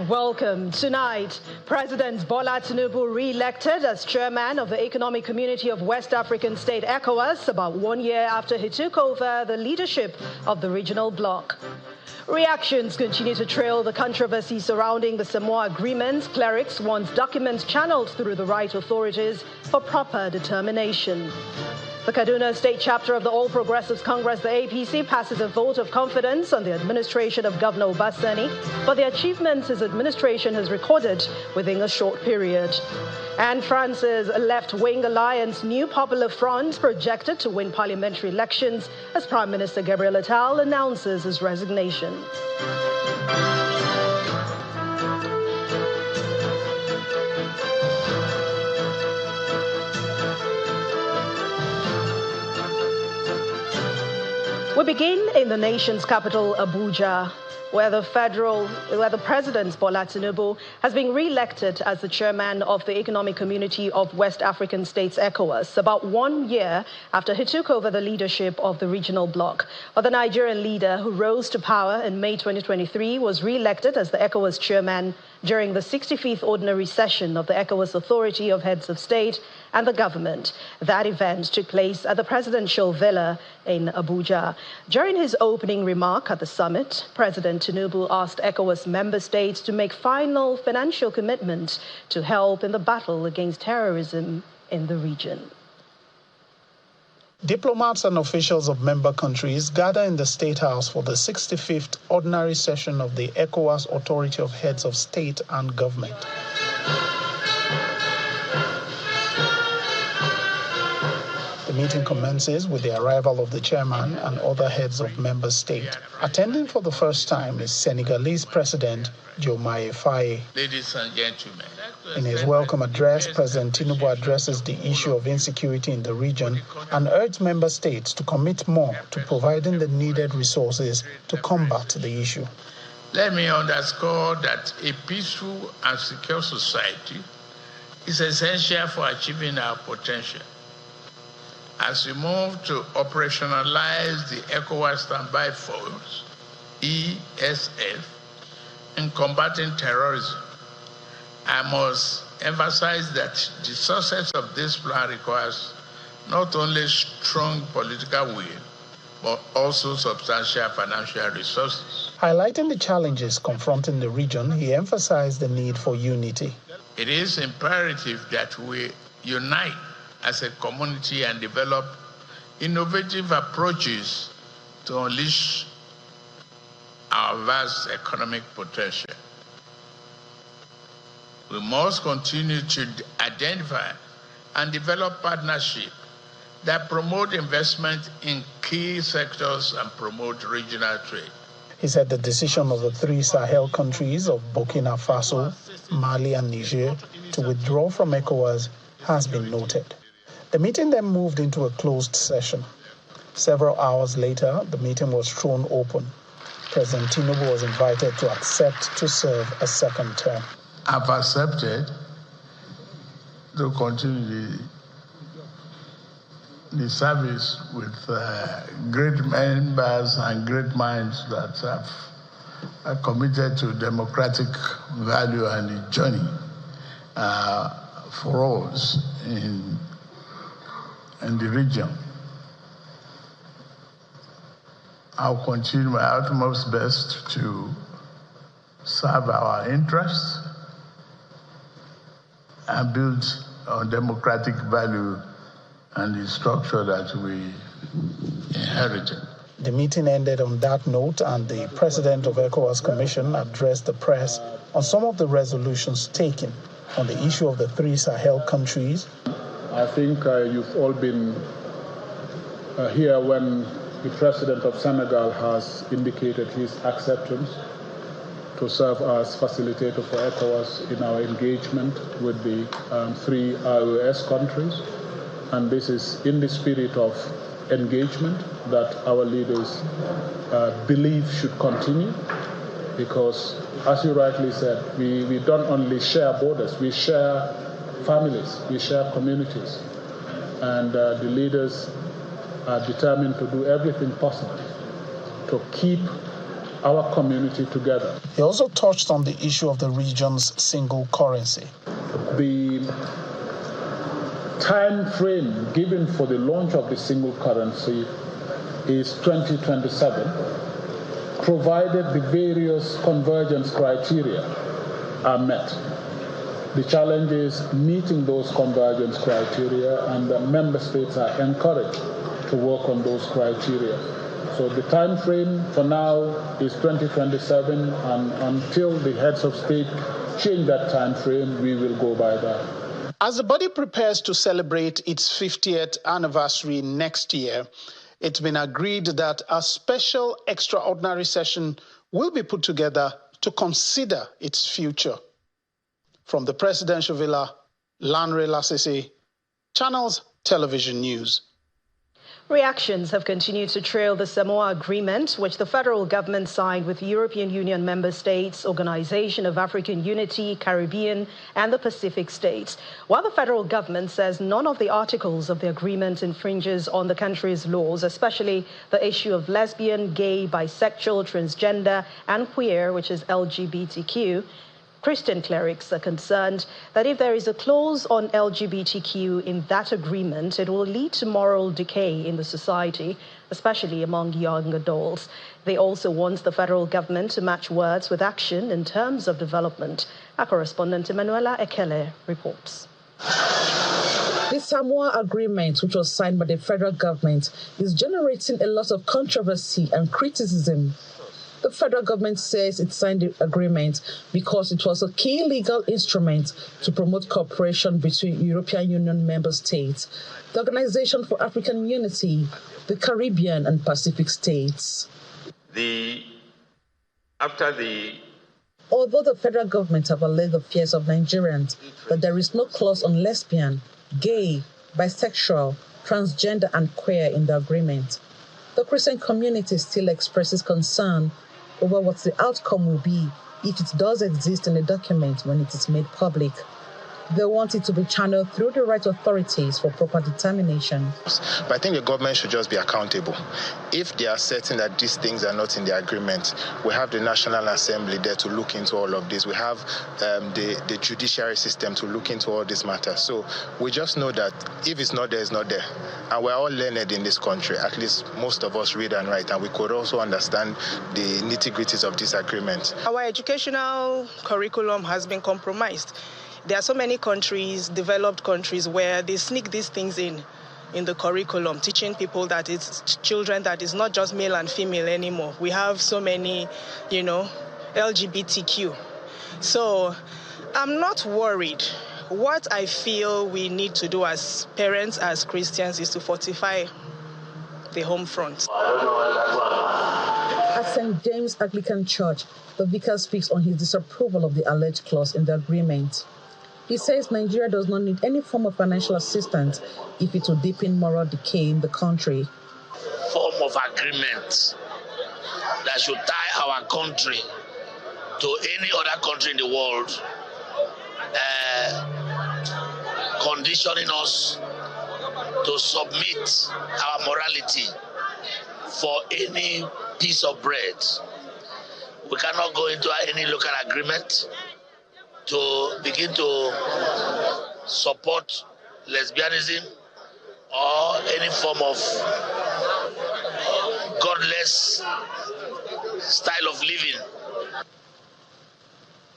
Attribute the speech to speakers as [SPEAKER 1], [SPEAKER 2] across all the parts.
[SPEAKER 1] and welcome. Tonight, President Bala re-elected as chairman of the Economic Community of West African State ECOWAS about 1 year after he took over the leadership of the regional bloc. Reactions continue to trail the controversy surrounding the Samoa Agreement. Clerics want documents channeled through the right authorities for proper determination. The Beno State chapter of the All Progressives Congress, the APC, passes a vote of confidence on the administration of Governor Obasani for the achievements his administration has recorded within a short period. And France's left-wing alliance New Popular Front projected to win parliamentary elections as Prime Minister Gabriel Attal announces his resignation. We begin in the nation's capital, Abuja, where the President Bola Tinubu has been re-elected as the chairman of the Economic Community of West African States ECOWAS about 1 year after he took over the leadership of the regional bloc. But the Nigerian leader, who rose to power in May 2023, was re-elected as the ECOWAS chairman during the 65th ordinary session of the ECOWAS Authority of Heads of State and the government. That event took place at the presidential villa in Abuja. During his opening remark at the summit, President Tinubu asked ECOWAS member states to make final financial commitments to help in the battle against terrorism in the region.
[SPEAKER 2] Diplomats and officials of member countries gather in the State House for the 65th ordinary session of the ECOWAS Authority of Heads of State and Government. The meeting commences with the arrival of the chairman and other heads of member state. Attending for the first time is Senegalese President Diomaye Faye.
[SPEAKER 3] Ladies and gentlemen,
[SPEAKER 2] in his welcome address, President Tinubu addresses the issue of insecurity in the region and urged member states to commit more to providing the needed resources to combat the issue.
[SPEAKER 3] Let me underscore that a peaceful and secure society is essential for achieving our potential. As we move to operationalize the ECOWAS Standby Force, ESF, in combating terrorism, I must emphasize that the success of this plan requires not only strong political will, but also substantial financial resources.
[SPEAKER 2] Highlighting the challenges confronting the region, he emphasized the need for unity.
[SPEAKER 3] It is imperative that we unite as a community and develop innovative approaches to unleash our vast economic potential. We must continue to identify and develop partnerships that promote investment in key sectors and promote regional trade.
[SPEAKER 2] He said the decision of the three Sahel countries of Burkina Faso, Mali, and Niger to withdraw from ECOWAS has been noted. The meeting then moved into a closed session. Several hours later, the meeting was thrown open. President Tinubu was invited to accept to serve a second term.
[SPEAKER 3] I've accepted to continue the service with great members and great minds that have committed to democratic value and the journey for us in the region. I'll continue my utmost best to serve our interests and build on democratic value and the structure that we inherited.
[SPEAKER 2] The meeting ended on that note, and the president of ECOWAS Commission addressed the press on some of the resolutions taken on the issue of the three Sahel countries.
[SPEAKER 4] I think you've all been here when the president of Senegal has indicated his acceptance to serve as facilitator for ECOWAS in our engagement with the three IOS countries. And this is in the spirit of engagement that our leaders believe should continue, because, as you rightly said, we don't only share borders, we share families, we share communities. And the leaders are determined to do everything possible to keep our community together.
[SPEAKER 2] He also touched on the issue of the region's single currency.
[SPEAKER 4] The time frame given for the launch of the single currency is 2027, provided the various convergence criteria are met. The challenge is meeting those convergence criteria, and the member states are encouraged to work on those criteria. So the time frame for now is 2027, and until the heads of state change that time frame, we will go by that.
[SPEAKER 2] As the body prepares to celebrate its 50th anniversary next year, it's been agreed that a special extraordinary session will be put together to consider its future. From the Presidential Villa, Lanre Lasisi, Channels Television News.
[SPEAKER 1] Reactions have continued to trail the Samoa Agreement, which the federal government signed with European Union member states, Organization of African Unity, Caribbean, and the Pacific states. While the federal government says none of the articles of the agreement infringes on the country's laws, especially the issue of lesbian, gay, bisexual, transgender, and queer, which is LGBTQ, Christian clerics are concerned that if there is a clause on LGBTQ in that agreement, it will lead to moral decay in the society, especially among young adults. They also want the federal government to match words with action in terms of development. Our correspondent Emanuela Ekele reports.
[SPEAKER 5] The Samoa Agreement, which was signed by the federal government, is generating a lot of controversy and criticism. The federal government says it signed the agreement because it was a key legal instrument to promote cooperation between European Union member states, the Organization for African Unity, the Caribbean and Pacific states. Although the federal government have allayed the fears of Nigerians that there is no clause on lesbian, gay, bisexual, transgender and queer in the agreement, the Christian community still expresses concern over what the outcome will be if it does exist in a document when it is made public. They want it to be channeled through the right authorities for proper determination.
[SPEAKER 6] But I think the government should just be accountable. If they are certain that these things are not in the agreement, we have the National Assembly there to look into all of this. We have the judiciary system to look into all these matters. So we just know that if it's not there, it's not there. And we're all learned in this country. At least most of us read and write, and we could also understand the nitty-gritties of this agreement.
[SPEAKER 7] Our educational curriculum has been compromised. There are so many countries, developed countries, where they sneak these things in the curriculum, teaching people that it's children, that it's not just male and female anymore. We have so many, LGBTQ. So I'm not worried. What I feel we need to do as parents, as Christians, is to fortify the home front.
[SPEAKER 5] At St. James Anglican Church, the vicar speaks on his disapproval of the alleged clause in the agreement. He says Nigeria does not need any form of financial assistance if it will deepen moral decay in the country.
[SPEAKER 8] Form of agreement that should tie our country to any other country in the world, conditioning us to submit our morality for any piece of bread. We cannot go into any local agreement to begin to support lesbianism or any form of godless style of living.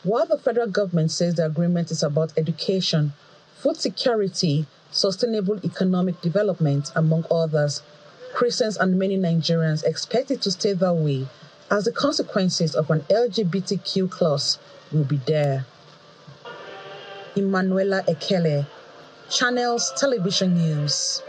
[SPEAKER 5] While the federal government says the agreement is about education, food security, sustainable economic development, among others, Christians and many Nigerians expect it to stay that way, as the consequences of an LGBTQ clause will be there. Emanuela Ekele, Channels Television News.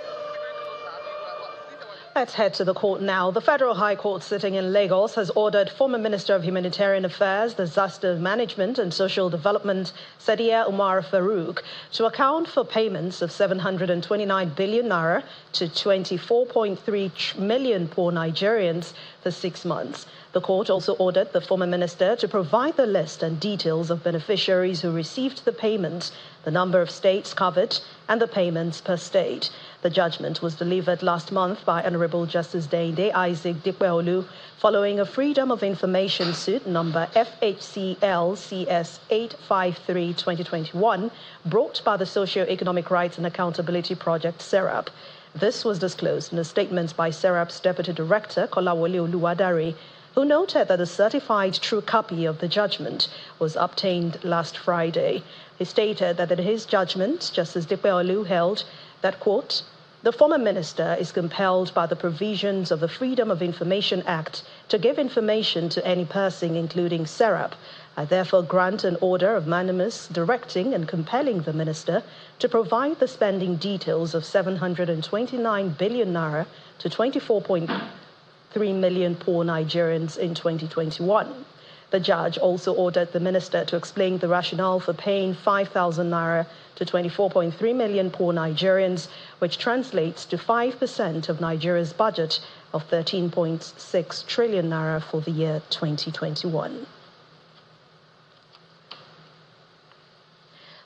[SPEAKER 1] Let's head to the court now. The Federal High Court sitting in Lagos has ordered former Minister of Humanitarian Affairs, Disaster Management and Social Development, Sadiya Umar Farouk, to account for payments of 729 billion naira to 24.3 million poor Nigerians for 6 months. The court also ordered the former minister to provide the list and details of beneficiaries who received the payment, the number of states covered, and the payments per state. The judgment was delivered last month by Honorable Justice Deinde Isaac Dikweolu following a Freedom of Information suit number FHCL CS 853-2021 brought by the Socio-Economic Rights and Accountability Project, SERAP. This was disclosed in a statement by SERAP's Deputy Director, Kolawole Oluwadare, who noted that a certified true copy of the judgment was obtained last Friday. He stated that in his judgment, Justice Dikweolu held that, quote, the former minister is compelled by the provisions of the Freedom of Information Act to give information to any person, including SERAP. I therefore grant an order of mandamus directing and compelling the minister to provide the spending details of 729 billion naira to 24.3 million poor Nigerians in 2021. The judge also ordered the minister to explain the rationale for paying 5,000 naira to 24.3 million poor Nigerians, which translates to 5% of Nigeria's budget of 13.6 trillion naira for the year 2021.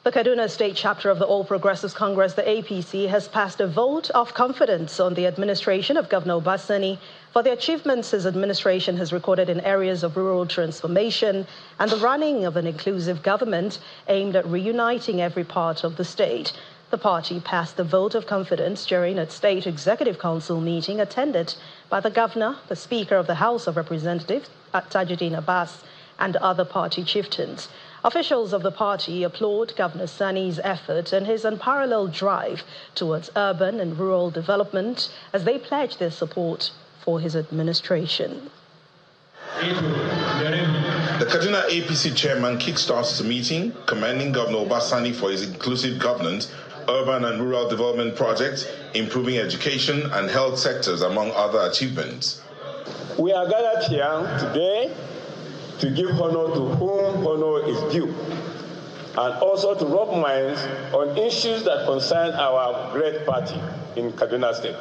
[SPEAKER 1] The Kaduna State chapter of the All Progressives Congress, the APC, has passed a vote of confidence on the administration of Governor Obasani for the achievements his administration has recorded in areas of rural transformation and the running of an inclusive government aimed at reuniting every part of the state. The party passed the vote of confidence during its State Executive Council meeting attended by the Governor, the Speaker of the House of Representatives, Tajuddin Abbas, and other party chieftains. Officials of the party applaud Governor Sani's effort and his unparalleled drive towards urban and rural development as they pledge their support for his administration.
[SPEAKER 9] The Kaduna APC chairman kickstarts the meeting, commending Governor Obasani for his inclusive governance, urban and rural development projects, improving education and health sectors, among other achievements.
[SPEAKER 10] We are gathered here today to give honor to whom honor is due, and also to rub minds on issues that concern our great party in Kaduna State,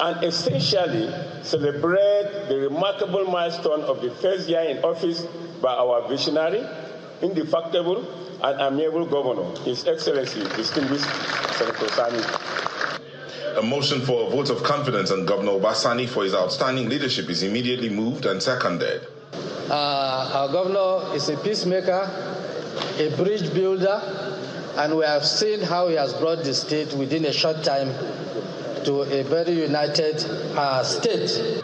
[SPEAKER 10] and essentially celebrate the remarkable milestone of the first year in office by our visionary, indefatigable, and amiable governor, His Excellency, distinguished Senator Sani.
[SPEAKER 9] A motion for a vote of confidence on Governor Obasani for his outstanding leadership is immediately moved and seconded.
[SPEAKER 11] Our governor is a peacemaker, a bridge builder, and we have seen how he has brought the state within a short time to a very united state.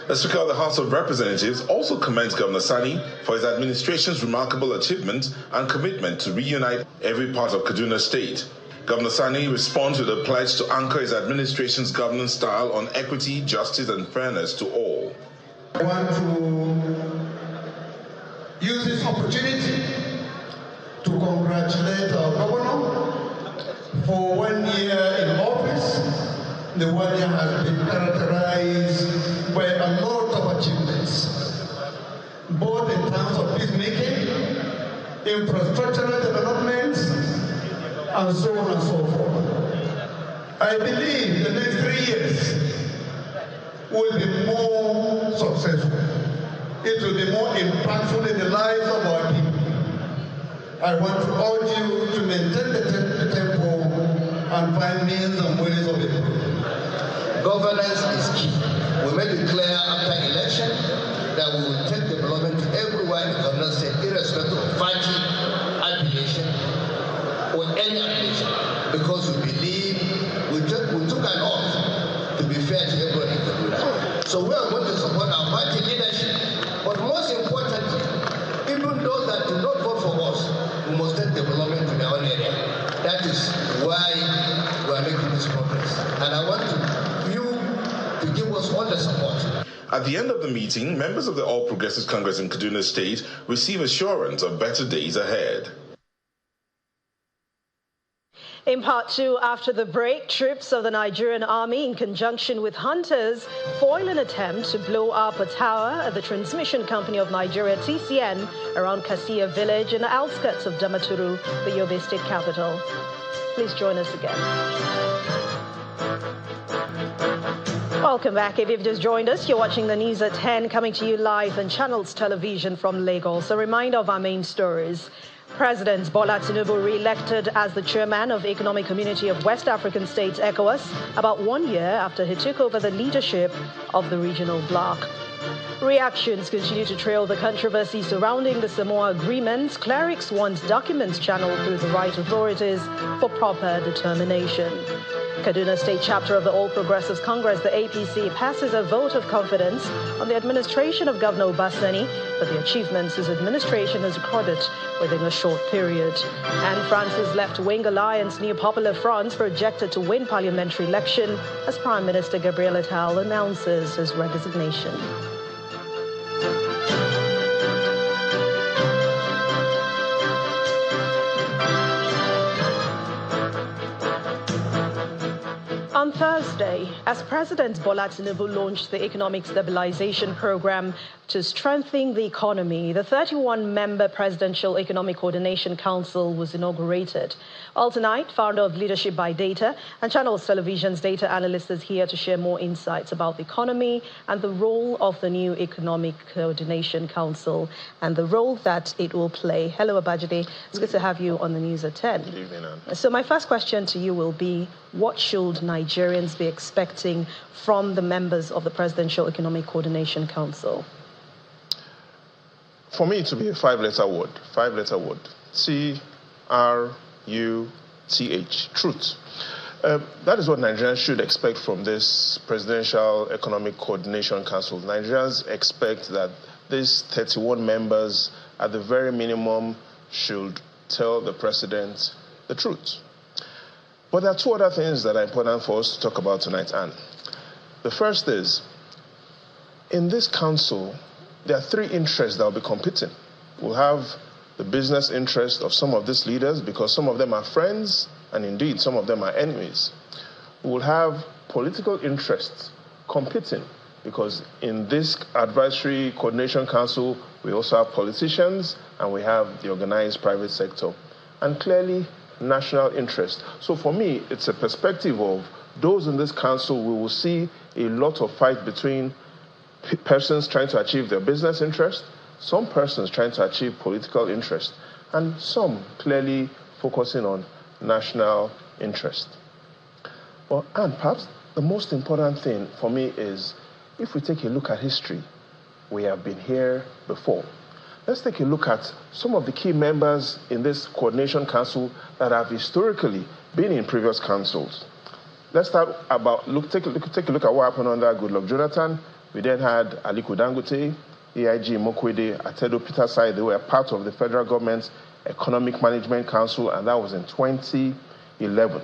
[SPEAKER 9] The Speaker of the House of Representatives also commends Governor Sani for his administration's remarkable achievements and commitment to reunite every part of Kaduna State. Governor Sani responds with a pledge to anchor his administration's governance style on equity, justice, and fairness to all.
[SPEAKER 12] I want to use this opportunity to congratulate our governor for 1 year in office. The 1 year has been characterized by a lot of achievements, both in terms of peacemaking, infrastructural development, and so on and so forth. I believe the next 3 years will be more successful. It will be more impactful in the lives of our people. I want to urge you to maintain the tempo and find means and ways of improvement.
[SPEAKER 13] Governance is key. We made it clear after election that we will take development to everyone in Kaduna State, irrespective of party, affiliation, or any affiliation, because we believe we took an oath to be fair to everybody in Kaduna. So we are going to support our party leadership, but most importantly, even those that do not vote for us, we must take development to their own area. That is why we are making this progress. And I want you to give us all the support.
[SPEAKER 9] At the end of the meeting, members of the All Progressives Congress in Kaduna State receive assurance of better days ahead.
[SPEAKER 1] In part two, after the break, troops of the Nigerian army in conjunction with hunters foil an attempt to blow up a tower at the transmission company of Nigeria, TCN, around Kasia village in the outskirts of Damaturu, the Yobe state capital. Please join us again. Welcome back. If you've just joined us, you're watching the news at 10, coming to you live on Channels Television from Lagos. A reminder of our main stories. President Bala Tinubu re-elected as the chairman of Economic Community of West African States, ECOWAS, about 1 year after he took over the leadership of the regional bloc. Reactions continue to trail the controversy surrounding the Samoa Agreement. Clerics want documents channeled through the right authorities for proper determination. Kaduna State chapter of the All Progressives Congress, the APC, passes a vote of confidence on the administration of Governor Obasani for the achievements his administration has recorded within a short period. And France's left-wing alliance, New Popular Front, projected to win parliamentary election as Prime Minister Gabriel Attal announces his resignation. On Thursday, as President Bola Tinubu launched the Economic Stabilization Program to strengthen the economy, the 31-member Presidential Economic Coordination Council was inaugurated. Well, tonight, founder of Leadership by Data and Channels Television's data analyst is here to share more insights about the economy and the role of the new Economic Coordination Council and the role that it will play. Hello, Abajide. It's good to have you on the news at 10.
[SPEAKER 14] Good evening, Anne.
[SPEAKER 1] So my first question to you will be, what should Nigerians be expecting from the members of the Presidential Economic Coordination Council?
[SPEAKER 14] For me, it will be a five-letter word. T-R-U-T-H, truth. That is what Nigerians should expect from this Presidential Economic Coordination Council. Nigerians expect that these 31 members, at the very minimum, should tell the president the truth. But there are two other things that are important for us to talk about tonight, Anne. The first is, in this council, there are three interests that will be competing. We'll have the business interest of some of these leaders, because some of them are friends, and indeed some of them are enemies. We will have political interests competing, because in this advisory coordination council, we also have politicians, and we have the organized private sector. And clearly, national interest. So for me, it's a perspective of those in this council. We will see a lot of fight between persons trying to achieve their business interest, some persons trying to achieve political interest, and some clearly focusing on national interest. Well, and perhaps the most important thing for me is, if we take a look at history, we have been here before. Let's take a look at some of the key members in this coordination council that have historically been in previous councils. Let's start about take a look at what happened under Goodluck Jonathan. We then had Aliko Dangote, AIG Mokwede, Atedo Petersai. They were part of the federal government's Economic Management Council, and that was in 2011.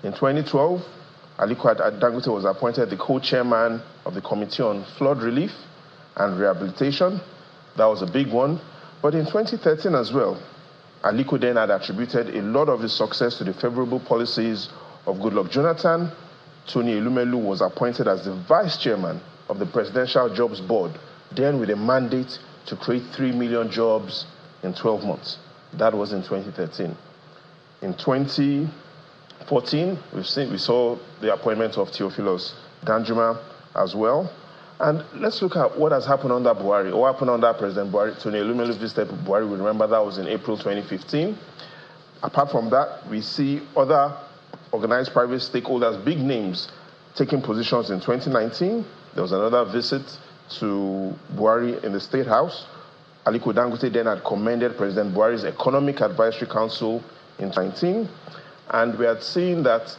[SPEAKER 14] In 2012, Aliko Dangote was appointed the co-chairman of the Committee on Flood Relief and Rehabilitation. That was a big one. But in 2013 as well, Aliko then had attributed a lot of the success to the favorable policies of Goodluck Jonathan. Tony Elumelu was appointed as the vice chairman of the Presidential Jobs Board, then with a mandate to create 3 million jobs in 12 months. That was in 2013. In 2014, we saw the appointment of Theophilus Danjuma as well. And let's look at what has happened under Buhari. What happened under President Buhari? Tony Elumelu visited Buhari. We remember that was in April 2015. Apart from that, we see other organized private stakeholders, big names, taking positions in 2019. There was another visit to Buhari in the State House. Aliko Dangote then had commended President Buhari's Economic Advisory Council in 2019. And we had seen that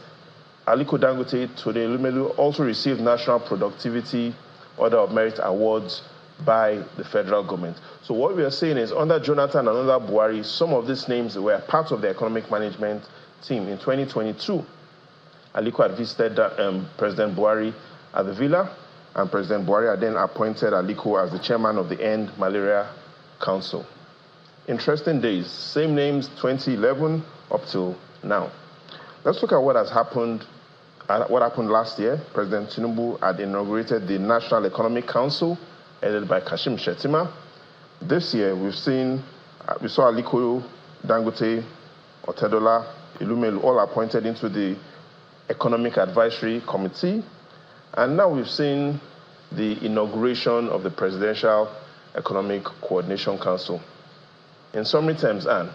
[SPEAKER 14] Aliko Dangote, Tony Elumelu, also received National Productivity Order of Merit awards by the federal government. So what we are saying is, under Jonathan and under Buhari, some of these names were part of the economic management team. In 2022, Aliko had visited President Buhari at the Villa, and President Buhari had then appointed Aliko as the chairman of the End Malaria Council. Interesting days, same names, 2011 up till now. Let's look at what has happened. What happened last year. President Tinubu had inaugurated the National Economic Council, headed by Kashim Shettima. This year, we saw Aliko Dangote, Otedola, Elumelu all appointed into the Economic Advisory Committee. And now we've seen the inauguration of the Presidential Economic Coordination Council. In summary terms, Anne,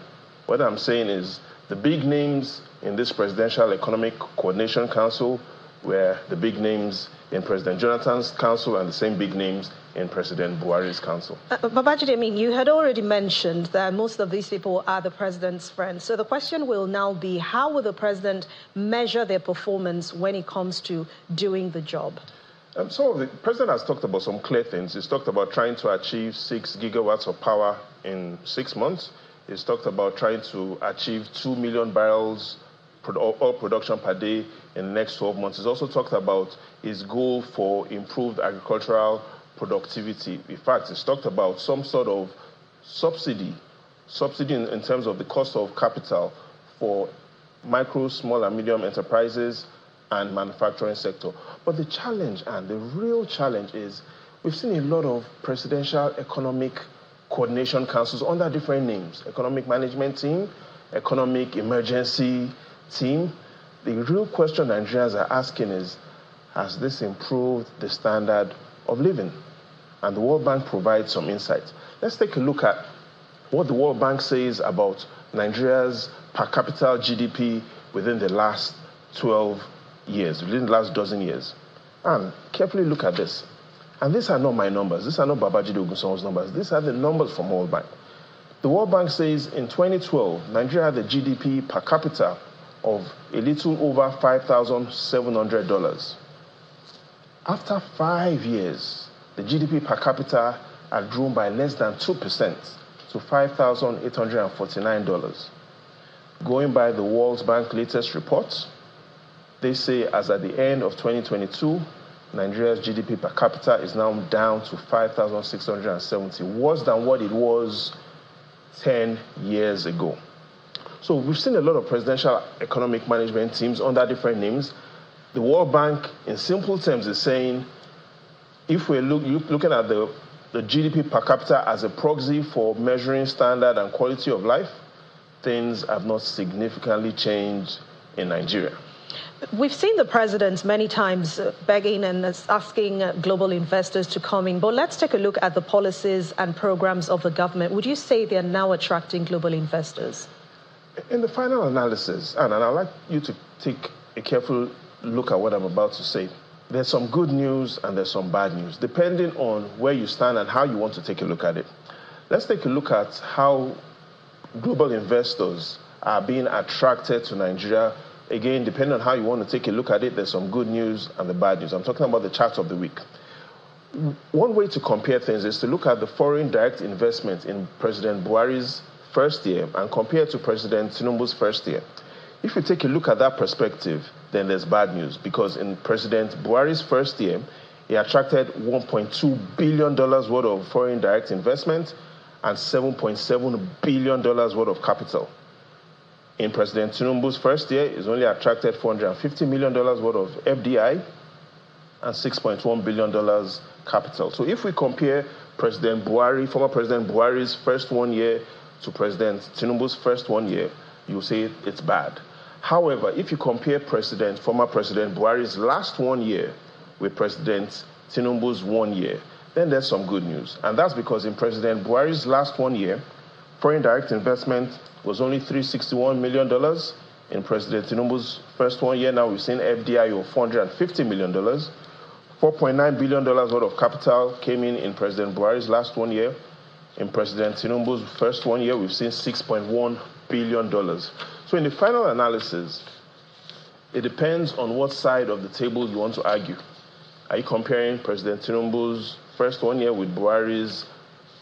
[SPEAKER 14] what I'm saying is the big names in this Presidential Economic Coordination Council were the big names in President Jonathan's council and the same big names in President Buhari's council.
[SPEAKER 1] Babajide, I mean, you had already mentioned that most of these people are the president's friends. So the question will now be, how will the president measure their performance when it comes to doing the job?
[SPEAKER 14] So the president has talked about some clear things. He's talked about trying to achieve 6 gigawatts of power in 6 months. He's talked about trying to achieve 2 million barrels oil production per day in the next 12 months. He's also talked about his goal for improved agricultural productivity. In fact, he's talked about some sort of subsidy in terms of the cost of capital for micro, small, and medium enterprises and manufacturing sector. But the challenge, and the real challenge, is we've seen a lot of presidential economic coordination councils under different names: economic management team, economic emergency team. The real question Nigerians are asking is, has this improved the standard of living? And the World Bank provides some insight. Let's take a look at what the World Bank says about Nigeria's per capita GDP within the last 12 years, within the last dozen years. And carefully look at this. And these are not my numbers. These are not Babajide Ogunsanwo's numbers. These are the numbers from World Bank. The World Bank says in 2012, Nigeria had a GDP per capita of a little over $5,700. After 5 years, the GDP per capita had grown by less than 2% to $5,849. Going by the World Bank latest report, they say as at the end of 2022, Nigeria's GDP per capita is now down to 5,670, worse than what it was 10 years ago. So we've seen a lot of presidential economic management teams under different names. The World Bank, in simple terms, is saying if we're looking at the GDP per capita as a proxy for measuring standard and quality of life, things have not significantly changed in Nigeria.
[SPEAKER 1] We've seen the president many times begging and asking global investors to come in, but let's take a look at the policies and programs of the government. Would you say they're now attracting global investors?
[SPEAKER 14] In the final analysis, and I'd like you to take a careful look at what I'm about to say, there's some good news and there's some bad news, depending on where you stand and how you want to take a look at it. Let's take a look at how global investors are being attracted to Nigeria. Again, depending on how you want to take a look at it, there's some good news and the bad news. I'm talking about the chart of the week. One way to compare things is to look at the foreign direct investment in President Buhari's first year and compare it to President Tinubu's first year. If you take a look at that perspective, then there's bad news, because in President Buhari's first year, he attracted $1.2 billion worth of foreign direct investment and $7.7 billion worth of capital. In President Tinubu's first year, he's only attracted $450 million worth of FDI and $6.1 billion capital. So if we compare President Buhari, former President Buhari's first 1 year to President Tinubu's first 1 year, you'll say it's bad. However, if you compare former President Buhari's last 1 year with President Tinubu's 1 year, then there's some good news. And that's because in President Buhari's last 1 year, foreign direct investment was only $361 million. In President Tinubu's first 1 year, now we've seen FDI of $450 million. $4.9 billion worth of capital came in President Buhari's last 1 year. In President Tinubu's first 1 year, we've seen $6.1 billion. So in the final analysis, it depends on what side of the table you want to argue. Are you comparing President Tinubu's first 1 year with Buhari's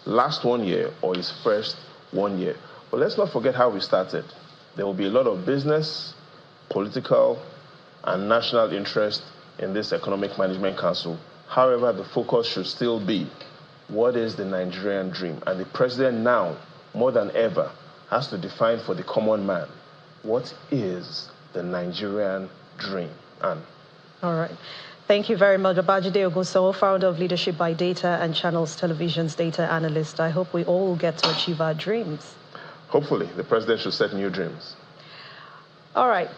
[SPEAKER 14] last 1 year or his first 1 year? But let's not forget how we started. There will be a lot of business, political, and national interest in this Economic Management Council. However, the focus should still be, what is the Nigerian dream? And the president now, more than ever, has to define for the common man, what is the Nigerian dream? Anne.
[SPEAKER 1] All right. Thank you very much, Babajide Ogunsanwo, founder of Leadership by Data and Channels Television's data analyst. I hope we all get to achieve our dreams.
[SPEAKER 14] Hopefully, the president should set new dreams.
[SPEAKER 1] All right.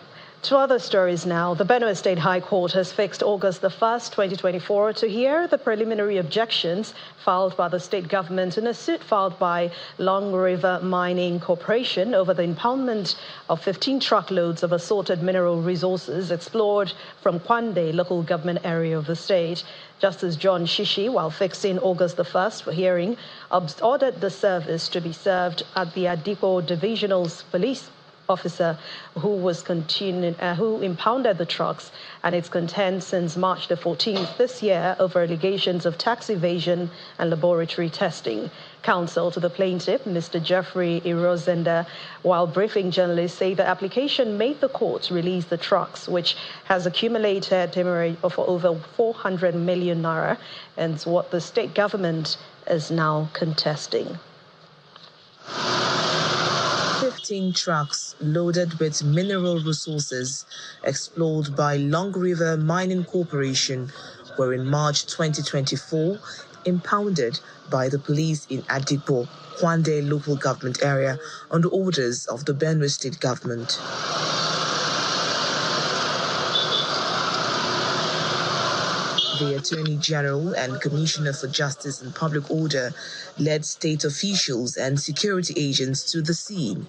[SPEAKER 1] To other stories now, the Beno State High Court has fixed August the 1st, 2024, to hear the preliminary objections filed by the state government in a suit filed by Long River Mining Corporation over the impoundment of 15 truckloads of assorted mineral resources explored from Kwande local government area of the state. Justice John Shishi, while fixing August the 1st for hearing, ordered the service to be served at the Adipo Divisional Police officer who impounded the trucks and its contents since March the 14th this year over allegations of tax evasion and laboratory testing. Counsel to the plaintiff, Mr. Jeffrey Irozenda, while briefing journalists, say the application made the court release the trucks, which has accumulated demurrage of over 400 million naira, and what the state government is now contesting.
[SPEAKER 5] 15 trucks loaded with mineral resources explored by Long River Mining Corporation were in March 2024 impounded by the police in Adipo, Kwande local government area on the orders of the Benue state government. The Attorney General and Commissioner for Justice and Public Order led state officials and security agents to the scene.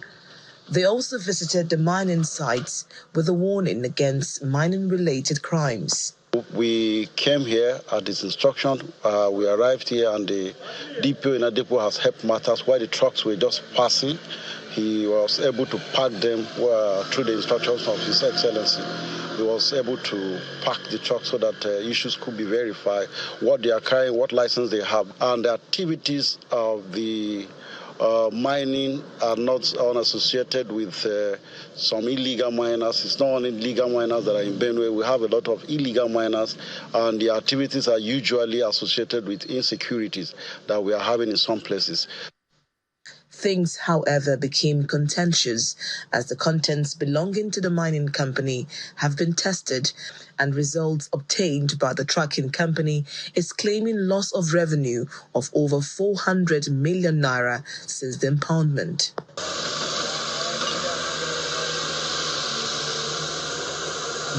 [SPEAKER 5] They also visited the mining sites with a warning against mining-related crimes.
[SPEAKER 15] We came here at his instruction. We arrived here and the DPO in Adipo has helped matters while the trucks were just passing. He was able to park them through the instructions of His Excellency. He was able to park the truck so that issues could be verified, what they are carrying, what license they have, and the activities of the mining are not unassociated with some illegal miners. It's not only legal miners that are in Benue. We have a lot of illegal miners, and the activities are usually associated with insecurities that we are having in some places.
[SPEAKER 5] Things, however, became contentious as the contents belonging to the mining company have been tested, and results obtained by the trucking company is claiming loss of revenue of over 400 million naira since the impoundment.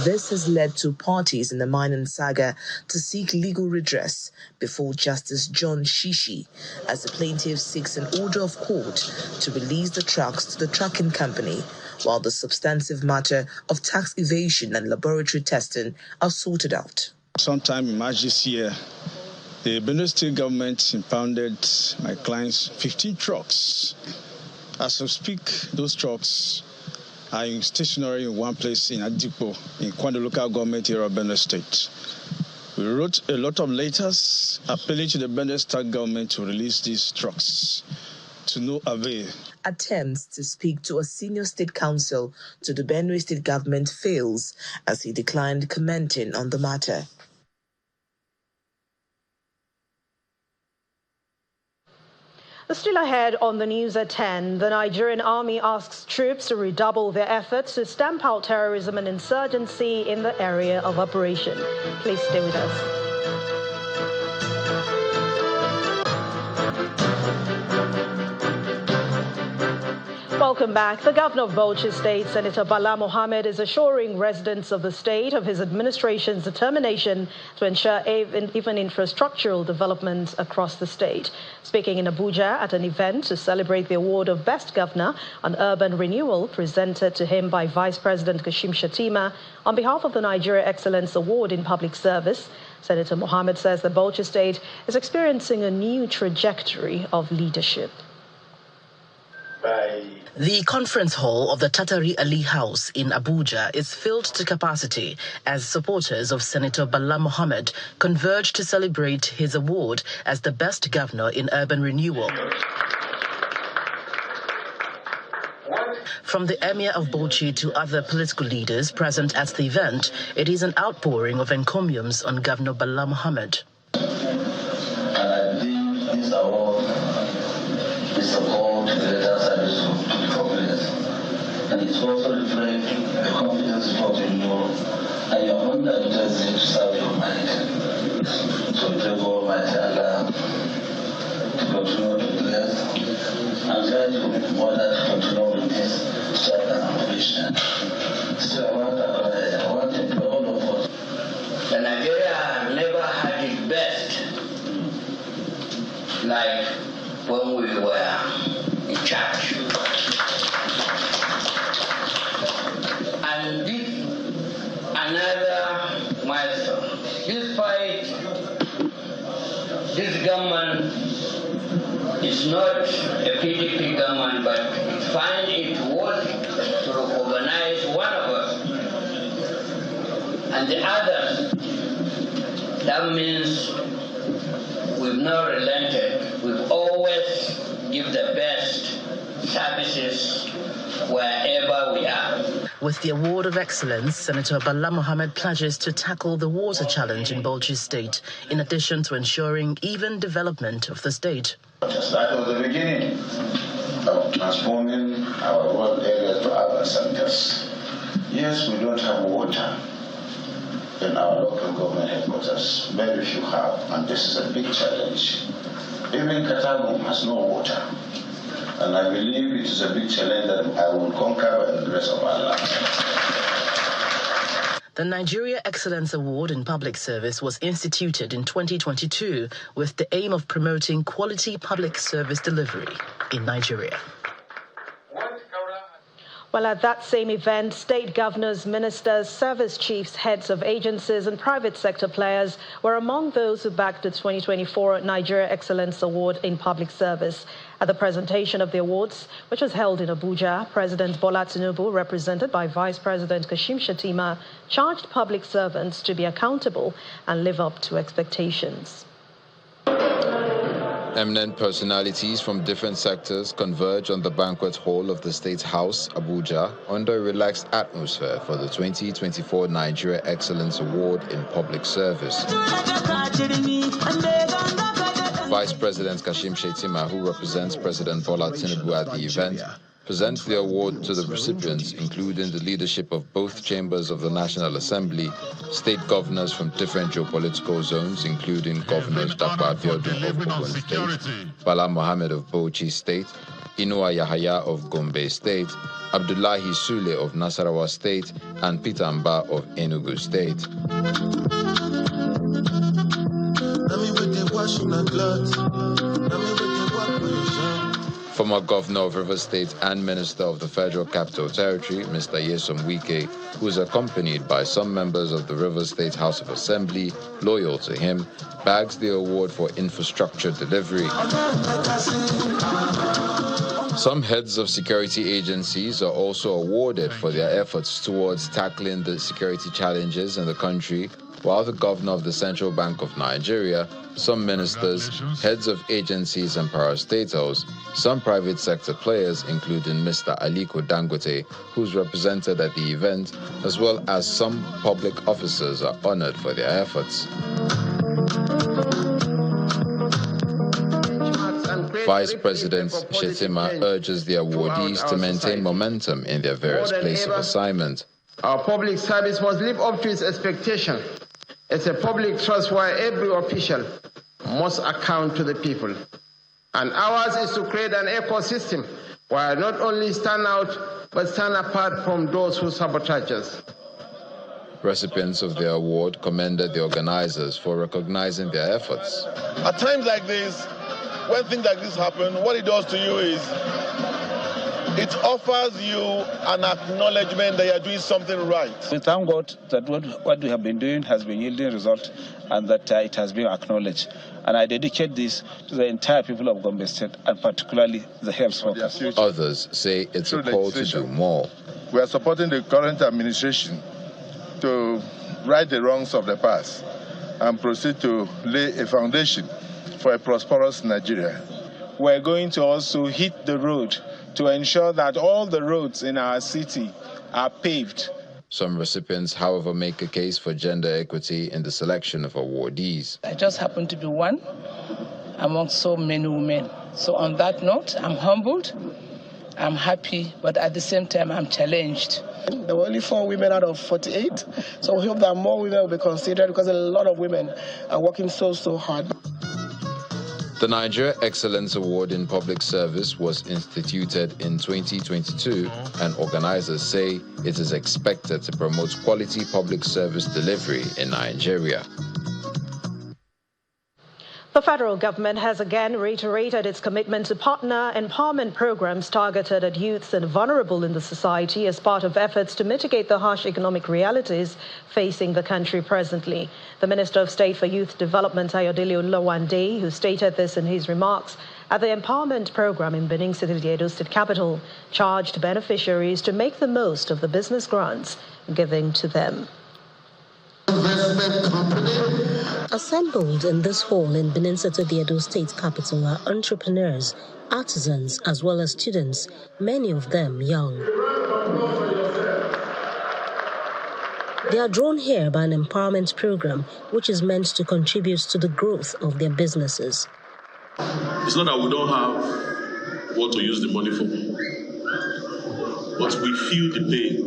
[SPEAKER 5] This has led to parties in the mining saga to seek legal redress before Justice John Shishi, as the plaintiff seeks an order of court to release the trucks to the trucking company, while the substantive matter of tax evasion and laboratory testing are sorted out.
[SPEAKER 16] Sometime in March this year, the Beno State government impounded my clients 15 trucks. As we speak, those trucks are stationary in one place in Adipo, in Kwande local government area of Beno State. We wrote a lot of letters appealing to the Beno State government to release these trucks, to no avail.
[SPEAKER 5] Attempts to speak to a senior state counsel to the Benue state government fails, as he declined commenting on the matter.
[SPEAKER 1] Still ahead on the news at 10, the Nigerian army asks troops to redouble their efforts to stamp out terrorism and insurgency in the area of operation. Please stay with us. Welcome back. The governor of Bauchi State, Senator Bala Mohammed, is assuring residents of the state of his administration's determination to ensure even infrastructural development across the state. Speaking in Abuja at an event to celebrate the award of Best Governor on Urban Renewal presented to him by Vice President Kashim Shettima on behalf of the Nigeria Excellence Award in Public Service, Senator Mohammed says the Bauchi State is experiencing a new trajectory of leadership.
[SPEAKER 17] The conference hall of the Tatari Ali House in Abuja is filled to capacity as supporters of Senator Bala Mohammed converge to celebrate his award as the best governor in urban renewal. From the Emir of Bauchi to other political leaders present at the event, it is an outpouring of encomiums on Governor Bala Mohammed.
[SPEAKER 18] And I think this award is support to the legal service to the populace. And it also reflects the confidence of you know and your own ability to serve humanity. So we pray for Almighty Allah to continue to bless and guide you in order to continue with this shared ambition. Still, I want to Nigeria never had its best, like when we were in charge. And this another milestone. Despite this government is not a PDP government, but it finds it worthy to recognize one of us and the others. That means we've not relented. We've always given the best services wherever we are.
[SPEAKER 17] With the Award of Excellence, Senator Bala Mohammed pledges to tackle the water challenge in Bauchi State, in addition to ensuring even development of the state.
[SPEAKER 18] That was the beginning of transforming our rural areas to urban centers. Yes, we don't have water in our local government headquarters. Very few have, and this is a big challenge. Even Katagum has no water. And I believe it is a big challenge that I will conquer by the grace of Allah.
[SPEAKER 17] The Nigeria Excellence Award in Public Service was instituted in 2022 with the aim of promoting quality public service delivery in Nigeria.
[SPEAKER 1] Well, at that same event, state governors, ministers, service chiefs, heads of agencies and private sector players were among those who backed the 2024 Nigeria Excellence Award in Public Service. At the presentation of the awards, which was held in Abuja, President Bola Tinubu, represented by Vice President Kashim Shettima, charged public servants to be accountable and live up to expectations.
[SPEAKER 19] Eminent personalities from different sectors converge on the banquet hall of the State House, Abuja, under a relaxed atmosphere for the 2024 Nigeria Excellence Award in Public Service. Vice President Kashim Shettima, who represents President Bola Tinubu at the event, presents the award to the recipients, including the leadership of both chambers of the National Assembly, state governors from different geopolitical zones, including Governors Dr. Abiodun of Ogun State, Bala Mohammed of Bauchi State, Inua Yahaya of Gombe State, Abdullahi Sule of Nasarawa State, and Peter Mba of Enugu State. Former Governor of Rivers State and Minister of the Federal Capital Territory, Mr. Nyesom Wike, who is accompanied by some members of the Rivers State House of Assembly loyal to him, bags the award for infrastructure delivery. Some heads of security agencies are also awarded for their efforts towards tackling the security challenges in the country, while the governor of the Central Bank of Nigeria, some ministers, heads of agencies and parastatals, some private sector players, including Mr. Aliko Dangote, who's represented at the event, as well as some public officers are honored for their efforts. Vice President Shettima urges the awardees to maintain momentum in their various places of assignment.
[SPEAKER 20] Our public service must live up to its expectation. It's a public trust where every official must account to the people. And ours is to create an ecosystem where not only stand out, but stand apart from those who sabotage us.
[SPEAKER 19] Recipients of the award commended the organizers for recognizing their efforts.
[SPEAKER 21] At times like this, when things like this happen, what it does to you is it offers you an acknowledgement that you are doing something right.
[SPEAKER 22] We thank God that what we have been doing has been yielding results and that it has been acknowledged. And I dedicate this to the entire people of Gombe State and particularly the health workers.
[SPEAKER 19] Others say it's a call to do more.
[SPEAKER 21] We are supporting the current administration to right the wrongs of the past and proceed to lay a foundation for a prosperous Nigeria.
[SPEAKER 23] We're going to also hit the road to ensure that all the roads in our city are paved.
[SPEAKER 19] Some recipients, however, make a case for gender equity in the selection of awardees.
[SPEAKER 24] I just happen to be one among so many women. So on that note, I'm humbled, I'm happy, but at the same time, I'm challenged.
[SPEAKER 25] There were only 4 women out of 48, so we hope that more women will be considered because a lot of women are working so hard.
[SPEAKER 19] The Nigeria Excellence Award in Public Service was instituted in 2022, and organizers say it is expected to promote quality public service delivery in Nigeria.
[SPEAKER 1] The federal government has again reiterated its commitment to partner empowerment programs targeted at youths and vulnerable in the society as part of efforts to mitigate the harsh economic realities facing the country presently. The Minister of State for Youth Development, Ayodele Olawande, who stated this in his remarks at the empowerment program in Benue City, the Edo State capital, charged beneficiaries to make the most of the business grants given to them.
[SPEAKER 2] Assembled in this hall in Benue City, the Edo State capital, are entrepreneurs, artisans, as well as students, many of them young. They are drawn here by an empowerment program which is meant to contribute to the growth of their businesses.
[SPEAKER 3] It's not that we don't have what to use the money for, but we feel the pain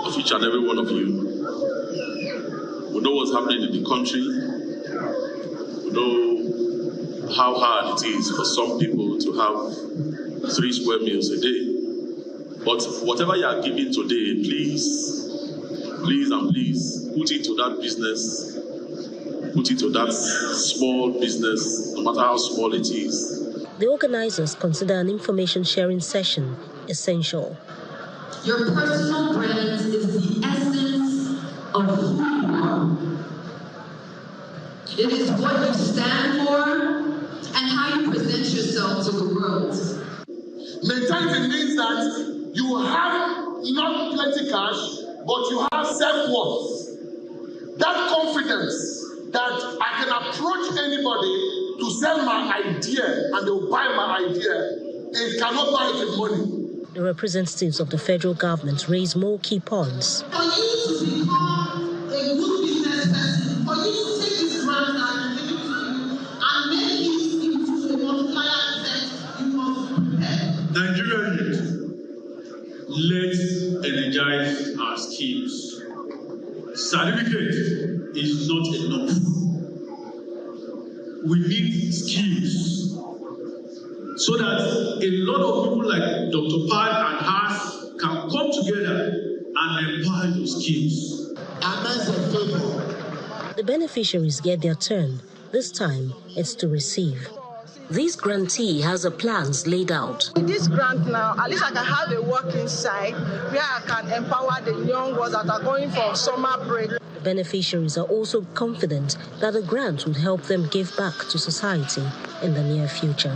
[SPEAKER 3] of each and every one of you. We know what's happening in the country. We know how hard it is for some people to have 3 square meals a day. But whatever you are giving today, please put it to that business. Put it to that small business, no matter how small it is.
[SPEAKER 2] The organizers consider an information sharing session essential.
[SPEAKER 4] Your personal brand is the essence of who you are. It is what you stand for and how you present yourself to the world.
[SPEAKER 6] Mentality means that you have not plenty cash, but you have self-worth. That confidence that I can approach anybody to sell my idea and they'll buy my idea, they cannot buy it with money.
[SPEAKER 2] The representatives of the federal government raise more key points.
[SPEAKER 4] For you to become a good business person, for you to take this grant and give it to you and make it into a multiplier effect, you must prepare.
[SPEAKER 3] Nigerian youth, let's energize our skills. Certificate is not enough. We need skills so that a lot of people like Dr. Pad and Haas can come together and empower those skills.
[SPEAKER 2] The beneficiaries get their turn. This time, it's to receive. This grantee has the plans laid out.
[SPEAKER 7] With this grant now, at least I can have a work inside where I can empower the young ones that are going for summer break.
[SPEAKER 2] The beneficiaries are also confident that the grant will help them give back to society in the near future.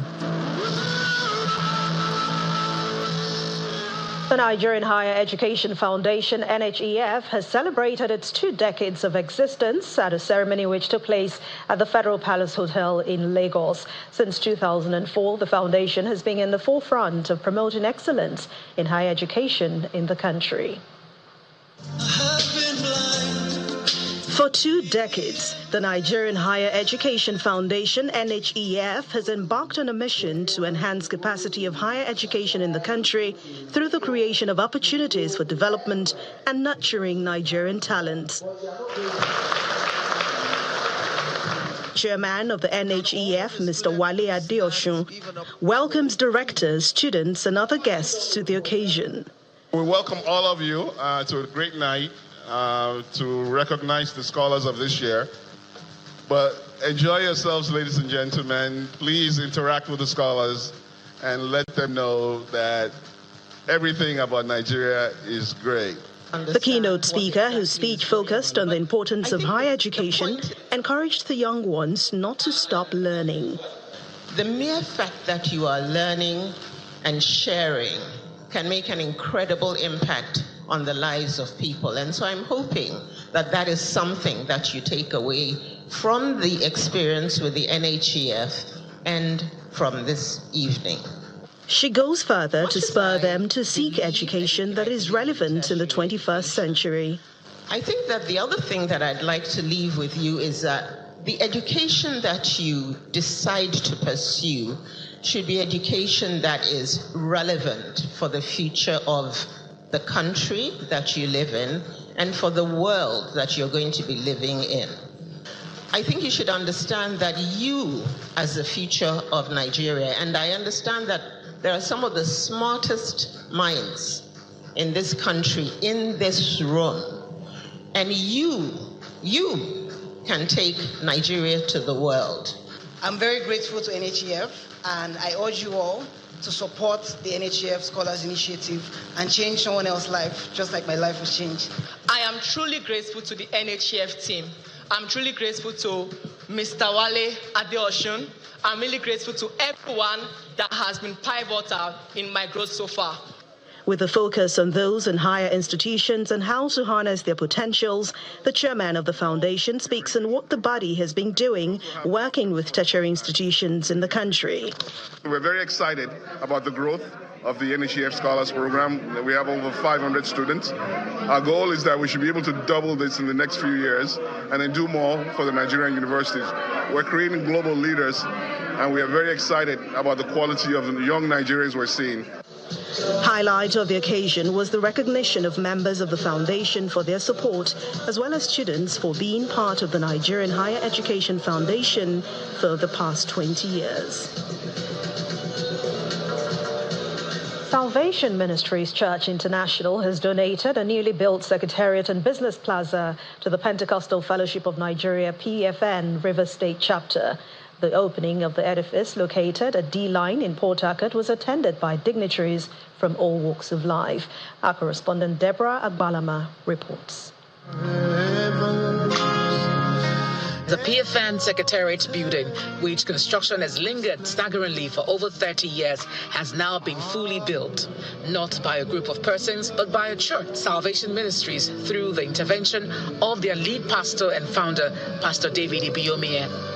[SPEAKER 1] The Nigerian Higher Education Foundation, NHEF, has celebrated its 2 decades of existence at a ceremony which took place at the Federal Palace Hotel in Lagos. Since 2004, the foundation has been in the forefront of promoting excellence in higher education in the country. For 2 decades, the Nigerian Higher Education Foundation, NHEF, has embarked on a mission to enhance capacity of higher education in the country through the creation of opportunities for development and nurturing Nigerian talent. Chairman of the NHEF, Mr. Wale Adeosun, welcomes directors, students, and other guests to the occasion.
[SPEAKER 26] We welcome all of you to a great night. To recognize the scholars of this year. But enjoy yourselves, ladies and gentlemen. Please interact with the scholars and let them know that everything about Nigeria is great.
[SPEAKER 1] The keynote speaker, whose speech focused on the importance of higher education, encouraged the young ones not to stop learning.
[SPEAKER 27] The mere fact that you are learning and sharing can make an incredible impact on the lives of people. And so I'm hoping that that is something that you take away from the experience with the NHEF and from this evening.
[SPEAKER 1] She goes further to spur them to seek education that is relevant in the 21st century.
[SPEAKER 27] I think that the other thing that I'd like to leave with you is that the education that you decide to pursue should be education that is relevant for the future of the country that you live in and for the world that you're going to be living in. I think you should understand that you, as the future of Nigeria, and I understand that there are some of the smartest minds in this country, in this room, and you can take Nigeria to the world.
[SPEAKER 8] I'm very grateful to NHEF, and I urge you all to support the NHEF Scholars Initiative and change someone else's life, just like my life was changed.
[SPEAKER 9] I am truly grateful to the NHEF team. I'm truly grateful to Mr. Wale Adeosun. I'm really grateful to everyone that has been pivotal in my growth so far.
[SPEAKER 1] With a focus on those in higher institutions and how to harness their potentials, the chairman of the foundation speaks on what the body has been doing, working with tertiary institutions in the country.
[SPEAKER 6] We're very excited about the growth of the NHEF Scholars Program. We have over 500 students. Our goal is that we should be able to double this in the next few years and then do more for the Nigerian universities. We're creating global leaders, and we are very excited about the quality of the young Nigerians we're seeing.
[SPEAKER 1] Highlight of the occasion was the recognition of members of the foundation for their support, as well as students for being part of the Nigerian Higher Education Foundation for the past 20 years. Salvation Ministries Church International has donated a newly built secretariat and business plaza to the Pentecostal Fellowship of Nigeria PFN River State Chapter. The opening of the edifice, located at D-Line in Port Harcourt, was attended by dignitaries from all walks of life. Our correspondent Deborah Agbalama reports.
[SPEAKER 10] The PFN Secretariat building, which construction has lingered staggeringly for over 30 years, has now been fully built, not by a group of persons, but by a church, Salvation Ministries, through the intervention of their lead pastor and founder, Pastor David Ibiomie.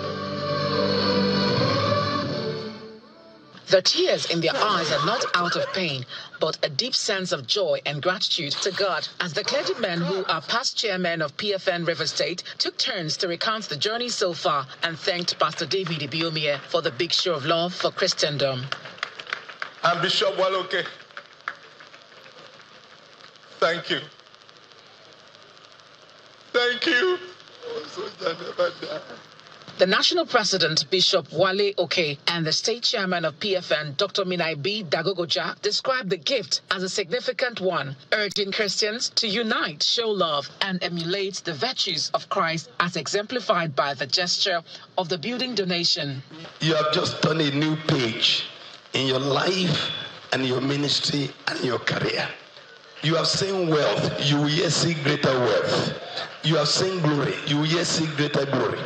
[SPEAKER 10] The tears in their eyes are not out of pain, but a deep sense of joy and gratitude to God, as the clergymen who are past chairmen of PFN River State took turns to recount the journey so far and thanked Pastor David Ibiomie for the big show of love for Christendom.
[SPEAKER 11] And Bishop Waloke, thank you. Thank you.
[SPEAKER 10] The national president, Bishop Wale Oke, and the state chairman of PFN, Dr. Minaibi Dagogoja, described the gift as a significant one, urging Christians to unite, show love, and emulate the virtues of Christ as exemplified by the gesture of the building donation.
[SPEAKER 12] You have just turned a new page in your life and your ministry and your career. You have seen wealth, you will yet see greater wealth. You have seen glory, you will yet see greater glory.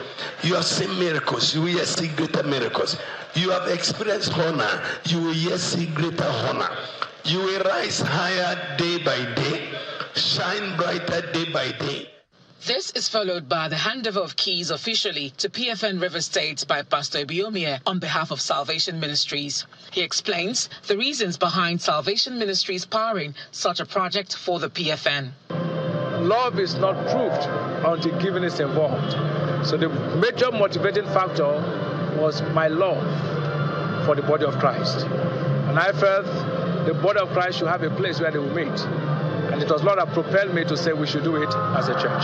[SPEAKER 12] You have seen miracles, you will yet see greater miracles. You have experienced honor, you will yet see greater honor. You will rise higher day by day, shine brighter day by day.
[SPEAKER 10] This is followed by the handover of keys officially to PFN River State by Pastor Ibiomie on behalf of Salvation Ministries. He explains the reasons behind Salvation Ministries powering such a project for the PFN.
[SPEAKER 13] Love is not proved until giving is involved. So the major motivating factor was my love for the body of Christ. And I felt the body of Christ should have a place where they will meet. And it was Lord that propelled me to say we should do it as a church.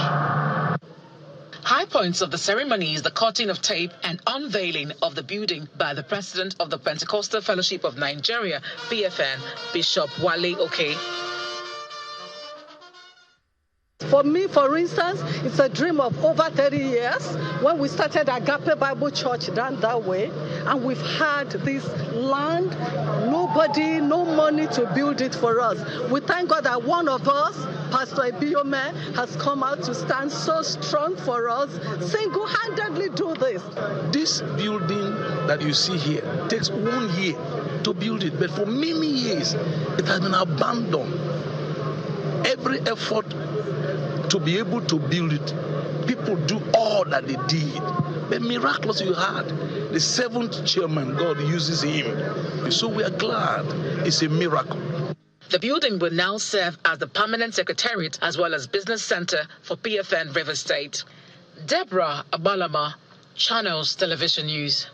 [SPEAKER 10] High points of the ceremony is the cutting of tape and unveiling of the building by the president of the Pentecostal Fellowship of Nigeria, PFN, Bishop Wale Oke.
[SPEAKER 14] For me, for instance, it's a dream of over 30 years when we started Agape Bible Church down that way, and we've had this land, nobody, no money to build it for us. We thank God that one of us, Pastor Ibiomie, has come out to stand so strong for us, single-handedly do this.
[SPEAKER 25] This building that you see here takes 1 year to build it, but for many years it has been abandoned. Every effort to be able to build it, people do all that they did. But miraculously you had the seventh chairman, God uses him. So we are glad it's a miracle.
[SPEAKER 10] The building will now serve as the permanent secretariat as well as business center for PFN River State. Deborah Abalama, Channels Television News.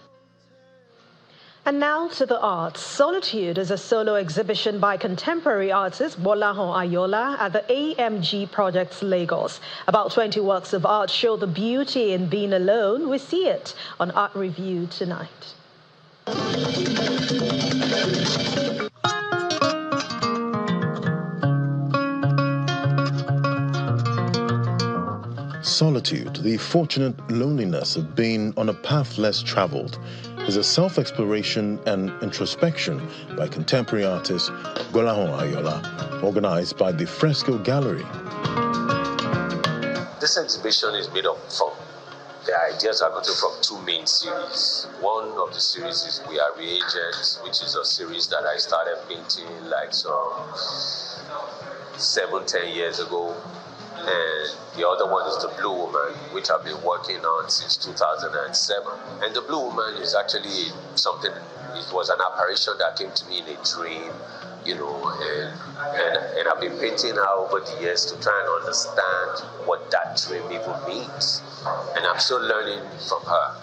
[SPEAKER 1] And now to the arts. Solitude is a solo exhibition by contemporary artist Bala Ayola at the AMG Projects Lagos. About 20 works of art show the beauty in being alone. We see it on Art Review tonight.
[SPEAKER 5] Solitude, the fortunate loneliness of being on a path less traveled, is a self-exploration and introspection by contemporary artist Bala Ayola, organized by the Fresco Gallery.
[SPEAKER 15] This exhibition is made up from, the ideas are gotten from two main series. One of the series is We Are Reagents, which is a series that I started painting like some 7-10 years ago. And the other one is The Blue Woman, which I've been working on since 2007. And The Blue Woman is actually something, it was an apparition that came to me in a dream, you know, and I've been painting her over the years to try and understand what that dream even means. And I'm still learning from her.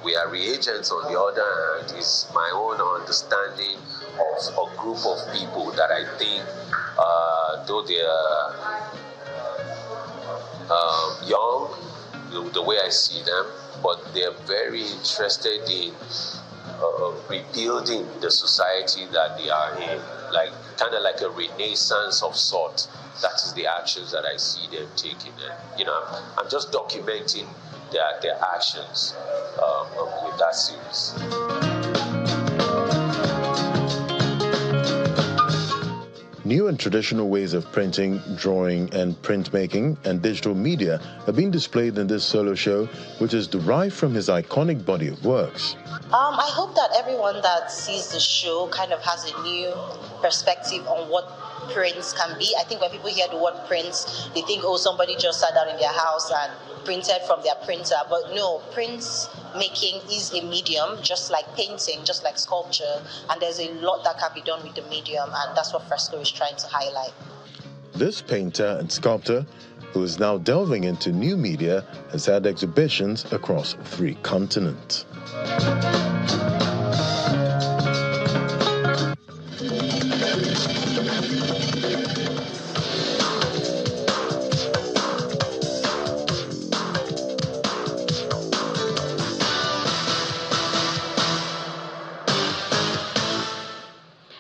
[SPEAKER 15] We Are Reagents, on the other hand, is my own understanding of a group of people that I think, though they are young, the way I see them, but they're very interested in rebuilding the society that they are in, like kind of like a renaissance of sort. That is the actions that I see them taking, and you know, I'm just documenting their actions with that series.
[SPEAKER 5] New and traditional ways of printing, drawing, and printmaking and digital media are being displayed in this solo show, which is derived from his iconic body of works.
[SPEAKER 16] I hope that everyone that sees the show kind of has a new perspective on what prints can be. I think when people hear the word prints, they think, oh, somebody just sat down in their house and printed from their printer. But no, prints making is a medium, just like painting, just like sculpture, and there's a lot that can be done with the medium, and that's what Fresco is trying to highlight.
[SPEAKER 5] This painter and sculptor, who is now delving into new media, has had exhibitions across 3 continents.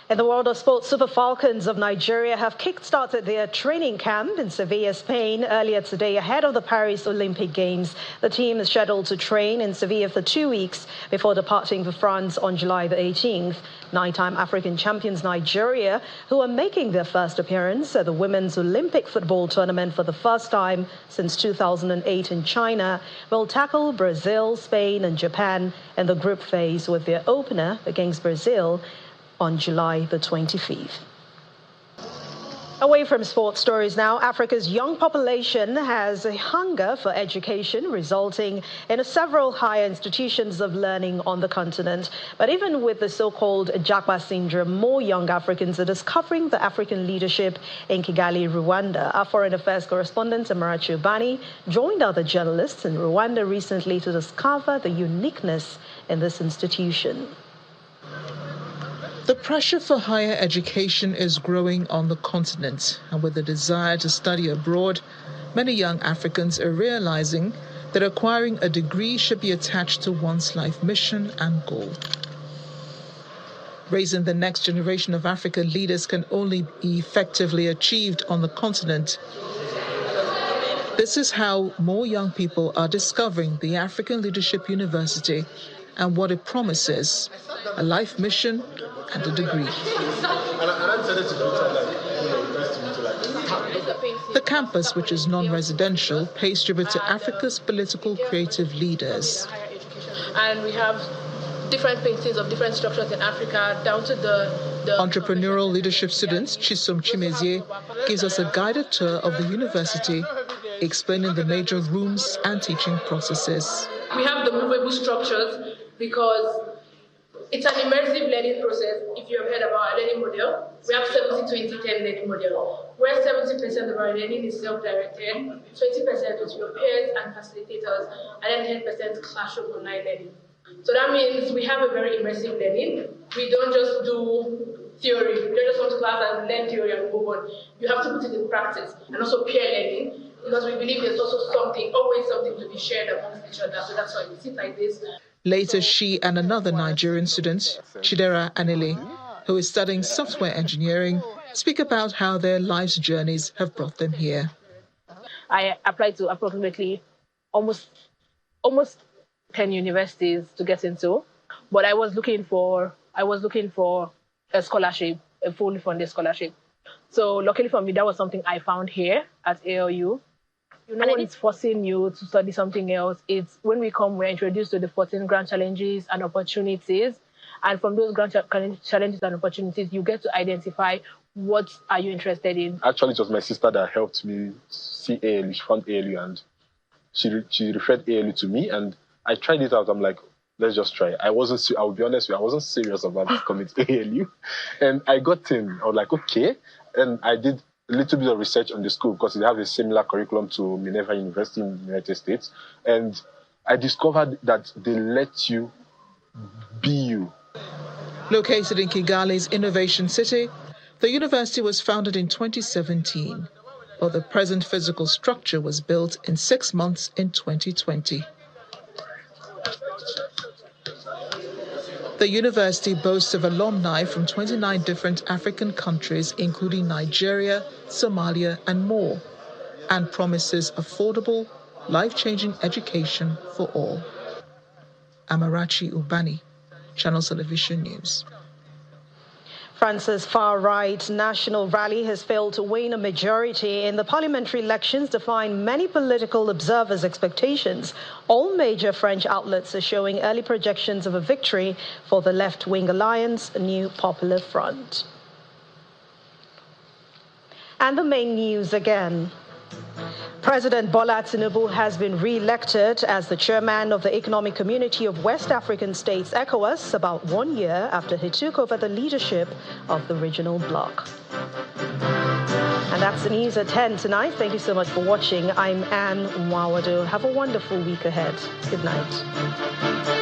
[SPEAKER 1] In the world of sports, Super Falcons of Nigeria have kick-started their training camp in Sevilla, Spain earlier today ahead of the Paris Olympic Games. The team is scheduled to train in Sevilla for 2 weeks before departing for France on July the 18th. 9-time African champions Nigeria, who are making their first appearance at the Women's Olympic Football Tournament for the first time since 2008 in China, will tackle Brazil, Spain and Japan in the group phase with their opener against Brazil on July the 25th. Away from sports stories now, Africa's young population has a hunger for education, resulting in several higher institutions of learning on the continent. But even with the so-called Japa syndrome, more young Africans are discovering the African leadership in Kigali, Rwanda. Our foreign affairs correspondent, Amarachi Obani, joined other journalists in Rwanda recently to discover the uniqueness in this institution.
[SPEAKER 17] The pressure for higher education is growing on the continent, and with the desire to study abroad, many young Africans are realizing that acquiring a degree should be attached to one's life mission and goal. Raising the next generation of African leaders can only be effectively achieved on the continent. This is how more young people are discovering the African Leadership University and what it promises: a life mission and a degree. The campus, which is non-residential, pays tribute to Africa's political creative leaders.
[SPEAKER 18] And we have different paintings of different structures in Africa, down to the
[SPEAKER 17] Entrepreneurial leadership students Chisom Chimezie gives us a guided tour of the university, explaining the major rooms and teaching processes.
[SPEAKER 18] We have the movable structures because it's an immersive learning process. If you have heard about our learning model, we have 70-20-10 learning model, where 70% of our learning is self-directed, 20% with your peers and facilitators, and then 10% classroom online learning. So that means we have a very immersive learning. We don't just do theory. We don't just come to class and learn theory and move on. You have to put it in practice, and also peer learning, because we believe there's also always something to be shared amongst each other. So that's why we sit like this.
[SPEAKER 17] Later, she and another Nigerian student, Chidera Anile, who is studying software engineering, speak about how their life's journeys have brought them here.
[SPEAKER 4] I applied to approximately almost 10 universities to get into, but I was looking for a scholarship, a fully funded scholarship. So luckily for me, that was something I found here at ALU. And then it's forcing you to study something else. It's when we're introduced to the 14 grand challenges and opportunities. And from those grand challenges and opportunities, you get to identify what are you interested in.
[SPEAKER 19] Actually, it was my sister that helped me see ALU. She found ALU and she referred ALU to me, and I tried it out. I'm like, let's just try. I will be honest with you, I wasn't serious about coming to ALU. And I got in. I was like, okay. And I did a little bit of research on the school because they have a similar curriculum to Minerva University in the United States. And I discovered that they let you be you.
[SPEAKER 17] Located in Kigali's Innovation City, the university was founded in 2017, but the present physical structure was built in 6 months in 2020. The university boasts of alumni from 29 different African countries, including Nigeria, Somalia, and more, and promises affordable, life-changing education for all. Amarachi Ubani, Channel Television News.
[SPEAKER 1] France's far-right national rally has failed to win a majority in the parliamentary elections, defying many political observers' expectations. All major French outlets are showing early projections of a victory for the left-wing alliance, New Popular Front. And the main news again. President Bala Tinubu has been re-elected as the chairman of the Economic Community of West African States, ECOWAS, about 1 year after he took over the leadership of the regional bloc. And that's the news at 10 tonight. Thank you so much for watching. I'm Anne Mwawadu. Have a wonderful week ahead. Good night.